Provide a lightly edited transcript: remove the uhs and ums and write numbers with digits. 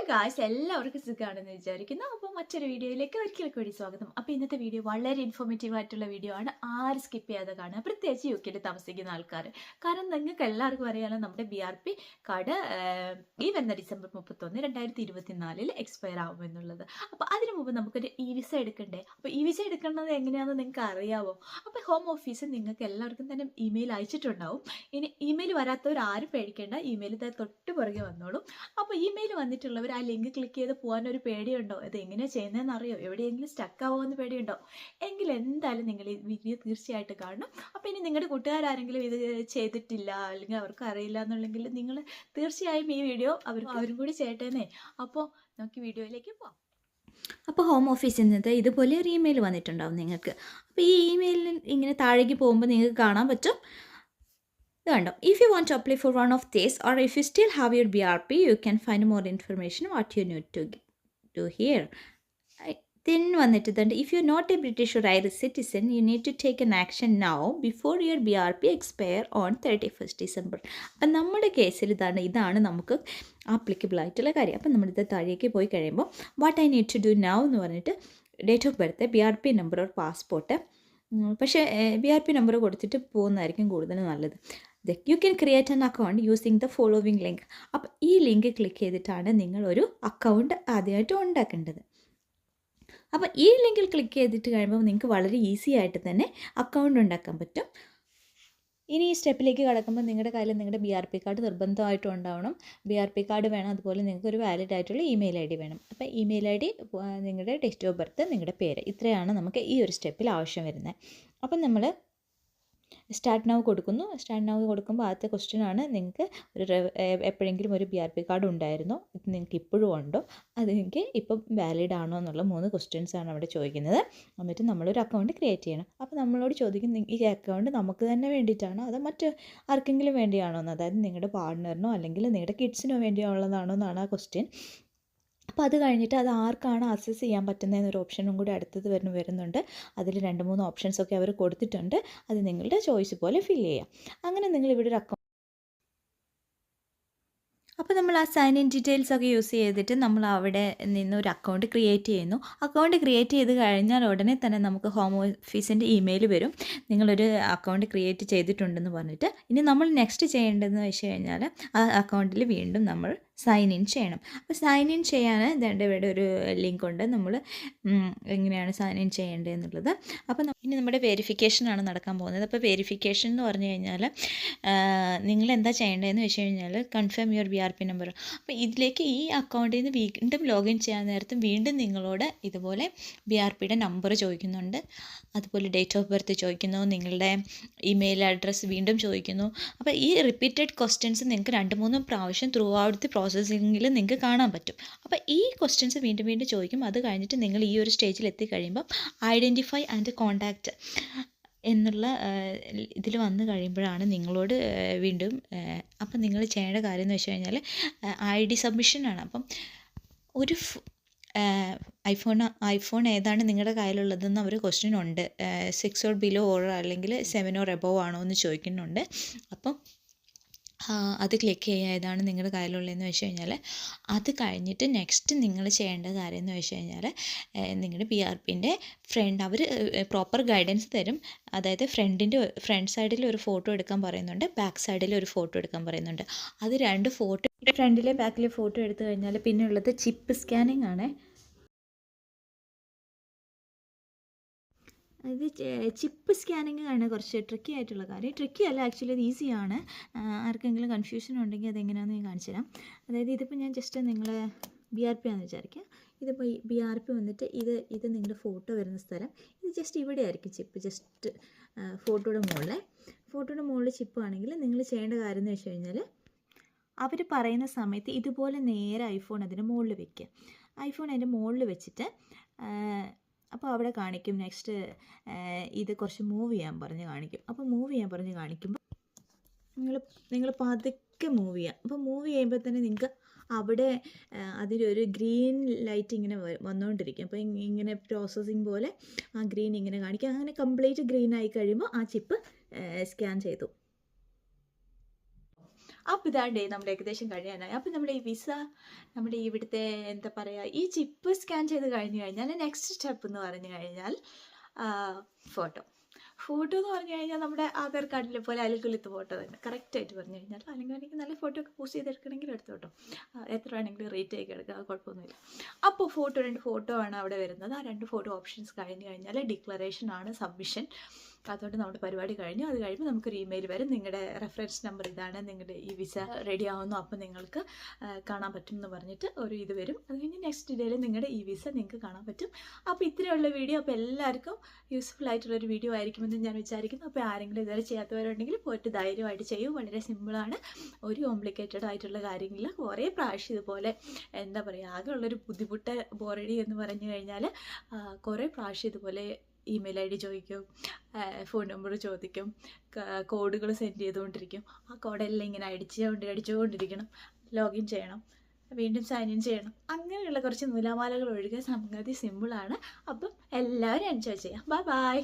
Guys എല്ലാവർക്കും സുഖമാണെന്ന് വിചാരിക്കുന്നു. അപ്പോൾ മറ്റൊരു വീഡിയോയിലേക്ക് ഒരിക്കൽ കൂടി സ്വാഗതം. അപ്പോൾ ഇന്നത്തെ വീഡിയോ വളരെ ഇൻഫോർമേറ്റീവ് ആയിട്ടുള്ള വീഡിയോ ആണ്. ആരും സ്കിപ്പ് ചെയ്യാതെ കാണുക, പ്രത്യേകിച്ച് UK താമസിക്കുന്ന ആൾക്കാർ. കാരണം നിങ്ങൾക്ക് എല്ലാവർക്കും അറിയാലോ നമ്മുടെ BRP കാർഡ് ഈ വരുന്ന ഡിസംബർ 31, 2024 എക്സ്പയർ ആകുമെന്നുള്ളത്. അപ്പോൾ അതിനു മുമ്പ് നമുക്കൊരു വിസ എടുക്കണ്ടേ? അപ്പോൾ വിസ എടുക്കുന്നത് എങ്ങനെയാണെന്ന് നിങ്ങൾക്ക് അറിയാമോ? അപ്പോൾ ഹോം ഓഫീസ് നിങ്ങൾക്ക് എല്ലാവർക്കും തന്നെ ഇമെയിൽ അയച്ചിട്ടുണ്ടാവും. ഇനി ഇമെയിൽ വരാത്തവർ ആരും പേടിക്കേണ്ട, ഇമെയിൽ തൊട്ട് പുറകെ വന്നോളും. അപ്പോൾ ഇമെയിൽ വന്നിട്ടുള്ളവർ ആ ലിങ്ക് ക്ലിക്ക് ചെയ്ത് പോകാനൊരു പേടിയുണ്ടോ? അത് എങ്ങനെയാണ് ചെയ്യുന്നതെന്ന് അറിയോ? എവിടെയെങ്കിലും സ്റ്റക്ക് ആവുമെന്ന് പേടിയുണ്ടോ? എങ്കിൽ എന്തായാലും നിങ്ങൾ ഈ വീഡിയോ തീർച്ചയായിട്ടും കാണണം. അപ്പോൾ ഇനി നിങ്ങളുടെ കൂട്ടുകാരെങ്കിലും ഇത് ചെയ്തിട്ടില്ല അല്ലെങ്കിൽ അവർക്ക് അറിയില്ല എന്നുണ്ടെങ്കിൽ നിങ്ങൾ തീർച്ചയായും ഈ വീഡിയോ അവരും കൂടി ചെയ്യട്ടേന്നേ. അപ്പോൾ നമുക്ക് വീഡിയോയിലേക്ക് പോകാം. അപ്പോൾ ഹോം ഓഫീസിൽ നിന്ന് ഇതുപോലെ ഒരു ഇമെയിൽ വന്നിട്ടുണ്ടാവും നിങ്ങൾക്ക്. അപ്പോൾ ഈ ഇമെയിലിൽ ഇങ്ങനെ താഴേക്ക് പോകുമ്പോൾ നിങ്ങൾക്ക് കാണാൻ പറ്റും. If you want to apply for one of these, or if you still have your BRP, you can find more information what you need to do here. Then if you're not a British or Irish citizen, you need to take an action now before your BRP expire on 31st December. അപ്പം നമ്മുടെ കേസിൽ ഇതാണ് നമുക്ക് applicable ആയിട്ടുള്ള കാര്യം. അപ്പം നമ്മളിത് താഴേക്ക് പോയി കഴിയുമ്പോൾ what I need to do now എന്ന് പറഞ്ഞിട്ട് date of birth, BRP number or passport. പക്ഷേ BRP നമ്പർ കൊടുത്തിട്ട് പോകുന്നതായിരിക്കും കൂടുതൽ നല്ലത്. You can create an account using the following link. അപ്പോൾ ഈ ലിങ്ക് ക്ലിക്ക് ചെയ്തിട്ടാണ് നിങ്ങളൊരു അക്കൗണ്ട് ആദ്യമായിട്ട് ഉണ്ടാക്കേണ്ടത്. അപ്പോൾ ഈ ലിങ്കിൽ ക്ലിക്ക് ചെയ്തിട്ട് കഴിയുമ്പോൾ നിങ്ങൾക്ക് വളരെ ഈസി ആയിട്ട് തന്നെ അക്കൗണ്ട് ഉണ്ടാക്കാൻ പറ്റും. ഇനി ഈ സ്റ്റെപ്പിലേക്ക് കടക്കുമ്പോൾ നിങ്ങളുടെ കയ്യിൽ നിങ്ങളുടെ BRP കാർഡ് നിർബന്ധമായിട്ടും ഉണ്ടാവണം. BRP കാർഡ് വേണം, അതുപോലെ നിങ്ങൾക്ക് ഒരു വാലിഡ് ആയിട്ടുള്ള ഇമെയിൽ ID വേണം. അപ്പോൾ ഇമെയിൽ ID, നിങ്ങളുടെ ഡേറ്റ് ഓഫ് ബർത്ത്, നിങ്ങളുടെ പേര്, ഇത്രയാണ് നമുക്ക് ഈ ഒരു സ്റ്റെപ്പിൽ ആവശ്യം വരുന്നത്. അപ്പം നമ്മൾ സ്റ്റാർട്ട് നൗ കൊടുക്കുന്നു. സ്റ്റാർട്ട് നൗ കൊടുക്കുമ്പോൾ ആദ്യത്തെ ക്വസ്റ്റ്യൻ ആണ്, നിങ്ങൾക്ക് എപ്പോഴെങ്കിലും ഒരു BRP കാർഡ് ഉണ്ടായിരുന്നോ, ഇത് നിങ്ങൾക്ക് ഇപ്പോഴും ഉണ്ടോ, അത് നിങ്ങൾക്ക് ഇപ്പം വാലിഡ് ആണോ എന്നുള്ള 3 ക്വസ്റ്റ്യൻസ് ആണ് അവിടെ ചോദിക്കുന്നത്. എന്നിട്ട് നമ്മളൊരു അക്കൗണ്ട് ക്രിയേറ്റ് ചെയ്യണം. അപ്പോൾ നമ്മളോട് ചോദിക്കും ഈ അക്കൗണ്ട് നമുക്ക് തന്നെ വേണ്ടിയിട്ടാണോ അതോ മറ്റ് ആർക്കെങ്കിലും വേണ്ടിയാണോ എന്ന്, അതായത് നിങ്ങളുടെ പാർട്ട്ണറിനോ അല്ലെങ്കിൽ നിങ്ങളുടെ കിഡ്സിനോ വേണ്ടിയുള്ളതാണോ എന്നാണ് ആ ക്വസ്റ്റ്യൻ. അപ്പോൾ അത് കഴിഞ്ഞിട്ട് അത് ആർക്കാണ് ആക്സസ് ചെയ്യാൻ പറ്റുന്നതെന്നൊരു ഓപ്ഷനും കൂടി അടുത്തത് വരുന്നുണ്ട്. അതിൽ 2-3 ഓപ്ഷൻസൊക്കെ അവർ കൊടുത്തിട്ടുണ്ട്. അത് നിങ്ങളുടെ ചോയ്സ് പോലെ ഫില്ല് ചെയ്യാം. അങ്ങനെ നിങ്ങൾ ഇവിടെ ഒരു അക്കൗണ്ട്, അപ്പോൾ നമ്മൾ ആ സൈൻ ഇൻ ഡീറ്റെയിൽസ് ഒക്കെ യൂസ് ചെയ്തിട്ട് നമ്മൾ അവിടെ നിന്ന് ഒരു അക്കൗണ്ട് ക്രിയേറ്റ് ചെയ്യുന്നു. അക്കൗണ്ട് ക്രിയേറ്റ് ചെയ്ത് കഴിഞ്ഞാൽ ഉടനെ തന്നെ നമുക്ക് ഹോം ഓഫീസിൻ്റെ ഇമെയിൽ വരും, നിങ്ങളൊരു അക്കൗണ്ട് ക്രിയേറ്റ് ചെയ്തിട്ടുണ്ടെന്ന് പറഞ്ഞിട്ട്. ഇനി നമ്മൾ നെക്സ്റ്റ് ചെയ്യേണ്ടതെന്ന് വെച്ച് കഴിഞ്ഞാൽ ആ അക്കൗണ്ടിൽ വീണ്ടും നമ്മൾ സൈൻ ഇൻ ചെയ്യണം. അപ്പോൾ സൈൻ ഇൻ ചെയ്യാൻ ഇവിടെ ഒരു ലിങ്ക് ഉണ്ട്, നമ്മൾ എങ്ങനെയാണ് സൈൻ ഇൻ ചെയ്യേണ്ടതെന്നുള്ളത്. അപ്പോൾ ഇനി നമ്മുടെ വെരിഫിക്കേഷനാണ് നടക്കാൻ പോകുന്നത്. അപ്പോൾ വെരിഫിക്കേഷൻ എന്ന് പറഞ്ഞു കഴിഞ്ഞാൽ നിങ്ങൾ എന്താ ചെയ്യേണ്ടതെന്ന് വെച്ച് കഴിഞ്ഞാൽ കൺഫേം യുവർ BRP നമ്പർ. അപ്പോൾ ഇതിലേക്ക് ഈ അക്കൗണ്ടിൽ നിന്ന് വീണ്ടും ലോഗിൻ ചെയ്യാൻ നേരത്തും വീണ്ടും നിങ്ങളോട് ഇതുപോലെ BRPയുടെ നമ്പർ ചോദിക്കുന്നുണ്ട്, അതുപോലെ ഡേറ്റ് ഓഫ് ബർത്ത് ചോദിക്കുന്നു, നിങ്ങളുടെ ഇമെയിൽ അഡ്രസ്സ് വീണ്ടും ചോദിക്കുന്നു. അപ്പോൾ ഈ റിപ്പീറ്റഡ് ക്വസ്റ്റ്യൻസ് നിങ്ങൾക്ക് 2-3 പ്രാവശ്യം ത്രൂ ഔട്ട് ദി പ്രോസസ്സിങ്ങിൽ നിങ്ങൾക്ക് കാണാൻ പറ്റും. അപ്പോൾ ഈ ക്വസ്റ്റ്യൻസ് വീണ്ടും വീണ്ടും ചോദിക്കും. അത് കഴിഞ്ഞിട്ട് നിങ്ങൾ ഈ ഒരു സ്റ്റേജിൽ എത്തിക്കഴിയുമ്പം ഐഡൻറ്റിഫൈ ആൻഡ് കോൺടാക്റ്റ് എന്നുള്ള ഇതിൽ വന്നു കഴിയുമ്പോഴാണ് നിങ്ങളോട് വീണ്ടും അപ്പം നിങ്ങൾ ചെയ്യേണ്ട കാര്യം എന്ന് വെച്ച് കഴിഞ്ഞാൽ ID സബ്മിഷനാണ്. അപ്പം ഒരു ഐഫോൺ ഏതാണ് നിങ്ങളുടെ കയ്യിലുള്ളതെന്ന് അവർ ക്വസ്റ്റ്യൻ ഉണ്ട്. 6 or below ഓർ അല്ലെങ്കിൽ 7 or above ആണോ എന്ന് ചോദിക്കുന്നുണ്ട്. അപ്പം അത് ക്ലിക്ക് ചെയ്യുക, ഏതാണ് നിങ്ങളുടെ കയ്യിലുള്ളതെന്ന് വെച്ച് കഴിഞ്ഞാൽ. അത് കഴിഞ്ഞിട്ട് നെക്സ്റ്റ് നിങ്ങൾ ചെയ്യേണ്ട കാര്യം എന്ന് വെച്ച് കഴിഞ്ഞാൽ നിങ്ങളുടെ BRPൻ്റെ ഫ്രണ്ട് അവർ പ്രോപ്പർ ഗൈഡൻസ് തരും. അതായത് ഫ്രണ്ട് സൈഡിൽ ഒരു ഫോട്ടോ എടുക്കാൻ പറയുന്നുണ്ട്, ബാക്ക് സൈഡിൽ ഒരു ഫോട്ടോ എടുക്കാൻ പറയുന്നുണ്ട്. അത് 2 ഫോട്ടോ, ഫ്രണ്ടിലെ ബാക്കിലെ ഫോട്ടോ എടുത്തു കഴിഞ്ഞാൽ പിന്നെ ഉള്ളത് ചിപ്പ് സ്കാനിങ് ആണ്. ഇത് ചിപ്പ് സ്കാനിങ് ആണ് കുറച്ച് ട്രിക്കി ആയിട്ടുള്ള കാര്യം. ട്രിക്കി അല്ല, ആക്ച്വലി അത് ഈസിയാണ്. ആർക്കെങ്കിലും കൺഫ്യൂഷൻ ഉണ്ടെങ്കിൽ അതെങ്ങനെയാണെന്ന് ഞാൻ കാണിച്ചു തരാം. അതായത് ഇതിപ്പോൾ ഞാൻ ജസ്റ്റ് നിങ്ങളെ BRP ആണെന്ന് വിചാരിക്കുക. ഇതിപ്പോൾ BRP വന്നിട്ട് ഇത് നിങ്ങളുടെ ഫോട്ടോ വരുന്ന സ്ഥലം, ഇത് ജസ്റ്റ് ഇവിടെ ആയിരിക്കും ചിപ്പ്, ജസ്റ്റ് ഫോട്ടോയുടെ മുകളിൽ ചിപ്പ് ആണെങ്കിൽ നിങ്ങൾ ചെയ്യേണ്ട കാര്യം എന്ന് വെച്ച് കഴിഞ്ഞാൽ അവർ പറയുന്ന സമയത്ത് ഇതുപോലെ നേരെ ഐഫോൺ അതിൻ്റെ മുകളിൽ വെക്കുക. ഐഫോൺ അതിൻ്റെ മുകളിൽ വെച്ചിട്ട് അപ്പോൾ അവിടെ കാണിക്കും നെക്സ്റ്റ് ഇത് കുറച്ച് മൂവ് ചെയ്യാൻ പറഞ്ഞ് കാണിക്കും. അപ്പോൾ മൂവ് ചെയ്യാൻ പറഞ്ഞ് കാണിക്കുമ്പോൾ നിങ്ങൾ പതുക്കെ മൂവ് ചെയ്യുക. അപ്പോൾ മൂവ് ചെയ്യുമ്പോൾ തന്നെ നിങ്ങൾക്ക് അവിടെ അതിലൊരു ഗ്രീൻ ലൈറ്റ് ഇങ്ങനെ വന്നുകൊണ്ടിരിക്കും. അപ്പോൾ ഇങ്ങനെ പ്രോസസ്സിങ് പോലെ ആ ഗ്രീൻ ഇങ്ങനെ കാണിക്കും. അങ്ങനെ കംപ്ലീറ്റ് ഗ്രീൻ ആയി കഴിയുമ്പോൾ ആ ചിപ്പ് സ്കാൻ ചെയ്തു. അപ്പോൾ ഇതാണ്ടേ നമ്മുടെ ഏകദേശം കഴിയാനായി. അപ്പോൾ നമ്മുടെ ഈ വിസ നമ്മുടെ ഇവിടുത്തെ എന്താ പറയുക ഈ ചിപ്പ് സ്കാൻ ചെയ്ത് കഴിഞ്ഞ് കഴിഞ്ഞാൽ നെക്സ്റ്റ് സ്റ്റെപ്പ് എന്ന് പറഞ്ഞു കഴിഞ്ഞാൽ ഫോട്ടോ എന്ന് പറഞ്ഞു കഴിഞ്ഞാൽ നമ്മുടെ ആധാർ കാർഡിലെ പോലെ അയൽക്കൊല്ലത്ത് ഫോട്ടോ തന്നെ കറക്റ്റായിട്ട് പറഞ്ഞു കഴിഞ്ഞാൽ. അല്ലെങ്കിൽ എനിക്ക് നല്ല ഫോട്ടോ ഒക്കെ പോസ്റ്റ് ചെയ്തെടുക്കണമെങ്കിൽ എടുത്തു കേട്ടോ, എത്ര വേണമെങ്കിലും റേറ്റ് ആക്കി എടുക്കുക, കുഴപ്പമൊന്നുമില്ല. അപ്പോൾ 2 ഫോട്ടോ ആണ് അവിടെ വരുന്നത്. ആ 2 ഫോട്ടോ ഓപ്ഷൻസ് കഴിഞ്ഞ് കഴിഞ്ഞാൽ ഡിക്ലറേഷൻ ആണ്, സബ്മിഷൻ. അതുകൊണ്ട് നമ്മുടെ പരിപാടി കഴിഞ്ഞു. അത് കഴിയുമ്പോൾ നമുക്കൊരു ഇമെയിൽ വരും, നിങ്ങളുടെ റെഫറൻസ് നമ്പർ ഇതാണ്, നിങ്ങളുടെ ഈ വിസ റെഡി ആവുന്നു, അപ്പോൾ നിങ്ങൾക്ക് കാണാൻ പറ്റും എന്ന് പറഞ്ഞിട്ട് ഒരു ഇത് വരും. അത് കഴിഞ്ഞ് നെക്സ്റ്റ് ഡേയിൽ നിങ്ങളുടെ ഈ വിസ നിങ്ങൾക്ക് കാണാൻ പറ്റും. അപ്പോൾ ഇത്രയുള്ള വീഡിയോ അപ്പോൾ എല്ലാവർക്കും യൂസ്ഫുൾ ആയിട്ടുള്ളൊരു വീഡിയോ ആയിരിക്കുമെന്ന് ഞാൻ വിചാരിക്കുന്നു. അപ്പോൾ ആരെങ്കിലും ഇതുവരെ ചെയ്യാത്തവരുണ്ടെങ്കിൽ പോയിട്ട് ധൈര്യമായിട്ട് ചെയ്യും. വളരെ സിമ്പിളാണ്, ഒരു കോംപ്ലിക്കേറ്റഡ് ആയിട്ടുള്ള കാര്യങ്ങളില്ല. കുറേ പ്രാവശ്യം ഇതുപോലെ എന്താ പറയുക ആകെ ഉള്ളൊരു ബുദ്ധിമുട്ട് ബോറടി എന്ന് പറഞ്ഞു കഴിഞ്ഞാൽ കുറേ പ്രാവശ്യം ഇതുപോലെ ഇമെയിൽ ID ചോദിക്കും, ഫോൺ നമ്പർ ചോദിക്കും, കോഡുകൾ സെൻഡ് ചെയ്തുകൊണ്ടിരിക്കും. ആ കോഡെല്ലാം ഇങ്ങനെ അടിച്ചുകൊണ്ടിരിക്കണം, ലോഗിൻ ചെയ്യണം, വീണ്ടും സൈൻ ഇൻ ചെയ്യണം. അങ്ങനെയുള്ള കുറച്ച് നൂലാമാലകൾ ഒഴികെ സംഗതി സിമ്പിളാണ്. അപ്പം എല്ലാവരും എൻജോയ് ചെയ്യാം. ബൈ.